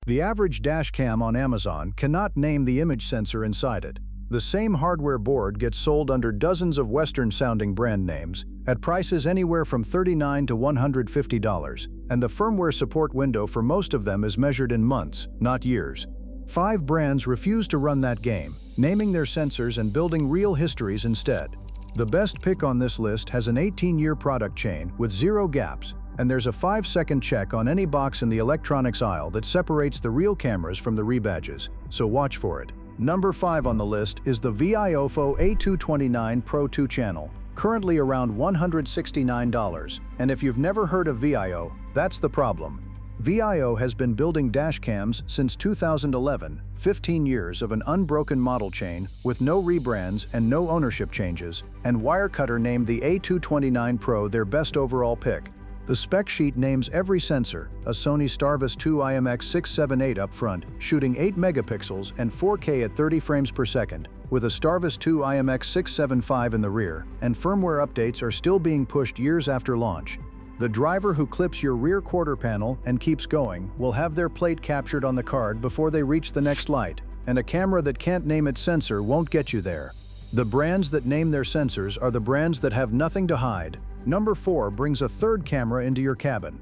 The average dashcam on Amazon cannot name the image sensor inside it. The same hardware board gets sold under dozens of Western-sounding brand names at prices anywhere from $39 to $150, and the firmware support window for most of them is measured in months, not years. 5 brands refuse to run that game, naming their sensors and building real histories instead. The best pick on this list has an 18-year product chain with 0 gaps, and there's a 5-second check on any box in the electronics aisle that separates the real cameras from the rebadges, so watch for it. Number 5 on the list is the Viofo A229 Pro 2-channel, currently around $169, and if you've never heard of Vio, that's the problem. Vio has been building dashcams since 2011, 15 years of an unbroken model chain with no rebrands and no ownership changes, and Wirecutter named the A229 Pro their best overall pick. The spec sheet names every sensor, a Sony Starvis 2 IMX678 up front, shooting 8 megapixels and 4K at 30 frames per second, with a Starvis 2 IMX675 in the rear, and firmware updates are still being pushed years after launch. The driver who clips your rear quarter panel and keeps going will have their plate captured on the card before they reach the next light, and a camera that can't name its sensor won't get you there. The brands that name their sensors are the brands that have nothing to hide. Number 4 brings a third camera into your cabin.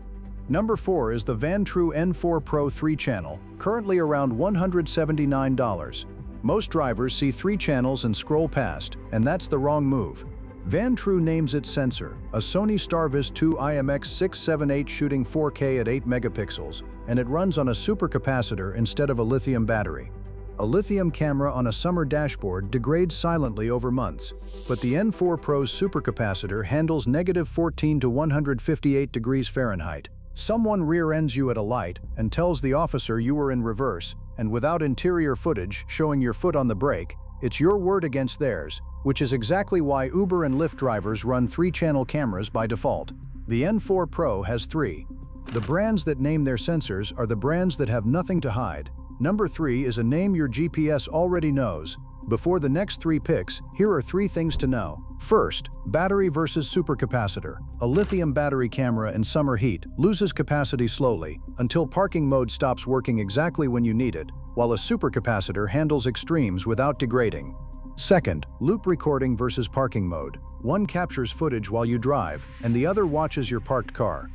Number 4 is the Vantrue N4 Pro 3-channel, currently around $179. Most drivers see 3 channels and scroll past, and that's the wrong move. Vantrue names its sensor, a Sony Starvis 2 IMX678 shooting 4K at 8 megapixels, and it runs on a supercapacitor instead of a lithium battery. A lithium camera on a summer dashboard degrades silently over months, but the N4 Pro's supercapacitor handles -14 to 158 degrees Fahrenheit. Someone rear-ends you at a light and tells the officer you were in reverse, and without interior footage showing your foot on the brake, it's your word against theirs, which is exactly why Uber and Lyft drivers run 3-channel cameras by default. The N4 Pro has 3. The brands that name their sensors are the brands that have nothing to hide. Number 3 is a name your GPS already knows. Before the next 3 picks, here are 3 things to know. First, battery versus supercapacitor. A lithium battery camera in summer heat loses capacity slowly until parking mode stops working exactly when you need it, while a supercapacitor handles extremes without degrading. Second, loop recording versus parking mode. One captures footage while you drive, and the other watches your parked car.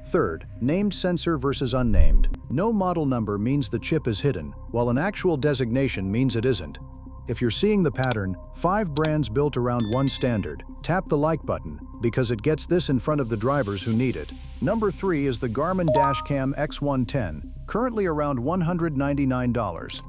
Third, named sensor versus unnamed. No model number means the chip is hidden, while an actual designation means it isn't. If you're seeing the pattern, 5 brands built around one standard. Tap the like button, because it gets this in front of the drivers who need it. Number 3 is the Garmin Dashcam X110, currently around $199.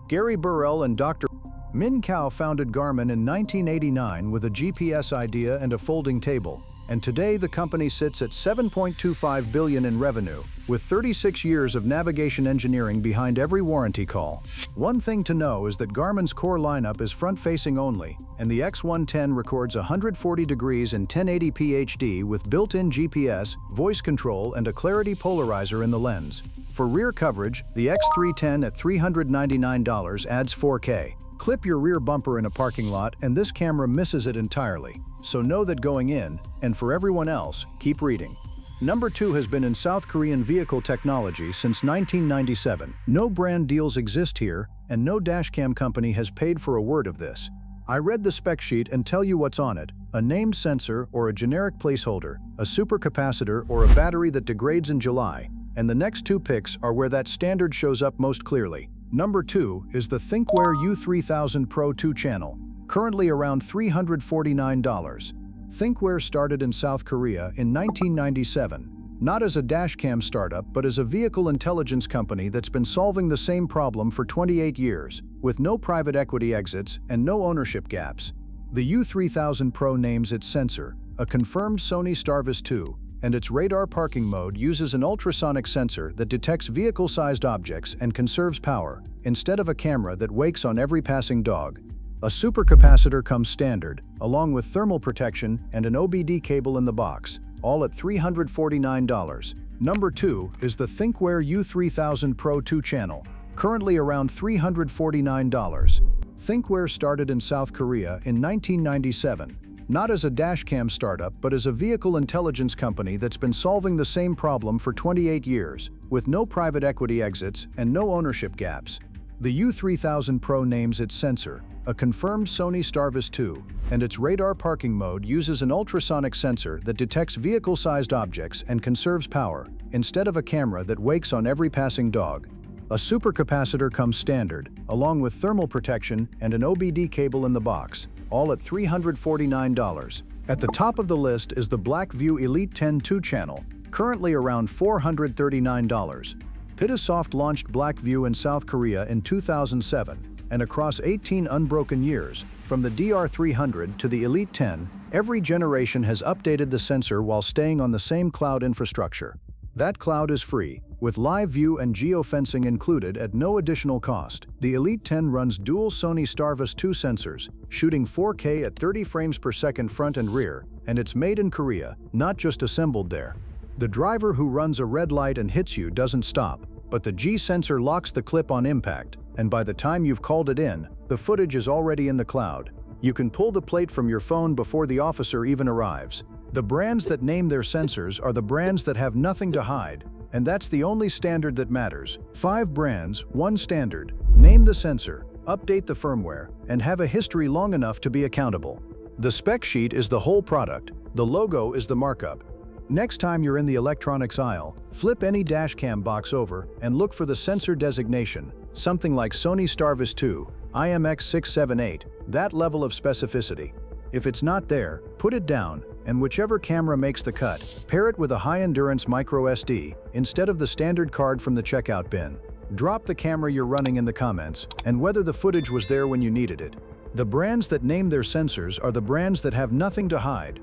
Gary Burrell and Dr. Min Kao founded Garmin in 1989 with a GPS idea and a folding table, and today the company sits at $7.25 billion in revenue, with 36 years of navigation engineering behind every warranty call. One thing to know is that Garmin's core lineup is front-facing only, and the X110 records 140 degrees in 1080p HD with built-in GPS, voice control, and a clarity polarizer in the lens. For rear coverage, the X310 at $399 adds 4K. Clip your rear bumper in a parking lot and this camera misses it entirely. So know that going in, and for everyone else, keep reading. Number 2 has been in South Korean vehicle technology since 1997. No brand deals exist here, and no dashcam company has paid for a word of this. I read the spec sheet and tell you what's on it: a named sensor or a generic placeholder, a supercapacitor or a battery that degrades in July, and the next 2 picks are where that standard shows up most clearly. Number 2 is the Thinkware U3000 Pro 2-channel, currently around $349. Thinkware started in South Korea in 1997, not as a dashcam startup but as a vehicle intelligence company that's been solving the same problem for 28 years, with no private equity exits and no ownership gaps. The U3000 Pro names its sensor, a confirmed Sony Starvis 2, and its radar parking mode uses an ultrasonic sensor that detects vehicle-sized objects and conserves power, instead of a camera that wakes on every passing dog. A supercapacitor comes standard, along with thermal protection and an OBD cable in the box, all at $349. Number 2 is the Thinkware U3000 Pro 2-channel, currently around $349. Thinkware started in South Korea in 1997, not as a dashcam startup but as a vehicle intelligence company that's been solving the same problem for 28 years, with no private equity exits and no ownership gaps. The U3000 Pro names its sensor, a confirmed Sony Starvis 2, and its radar parking mode uses an ultrasonic sensor that detects vehicle-sized objects and conserves power, instead of a camera that wakes on every passing dog. A supercapacitor comes standard, along with thermal protection and an OBD cable in the box, all at $349. At the top of the list is the BlackVue Elite 10 2-channel, currently around $439. Pitasoft launched BlackVue in South Korea in 2007, and across 18 unbroken years, from the DR300 to the Elite 10, every generation has updated the sensor while staying on the same cloud infrastructure. That cloud is free, with live view and geofencing included at no additional cost. The Elite 10 runs dual Sony Starvis 2 sensors, shooting 4K at 30 frames per second front and rear, and it's made in Korea, not just assembled there. The driver who runs a red light and hits you doesn't stop, but the G sensor locks the clip on impact, and by the time you've called it in, the footage is already in the cloud. You can pull the plate from your phone before the officer even arrives. The brands that name their sensors are the brands that have nothing to hide, and that's the only standard that matters. 5 brands, 1 standard. Name the sensor, update the firmware, and have a history long enough to be accountable. The spec sheet is the whole product. The logo is the markup. Next time you're in the electronics aisle, flip any dashcam box over and look for the sensor designation, something like Sony Starvis 2, IMX678, that level of specificity. If it's not there, put it down, and whichever camera makes the cut, pair it with a high-endurance microSD instead of the standard card from the checkout bin. Drop the camera you're running in the comments, and whether the footage was there when you needed it. The brands that name their sensors are the brands that have nothing to hide.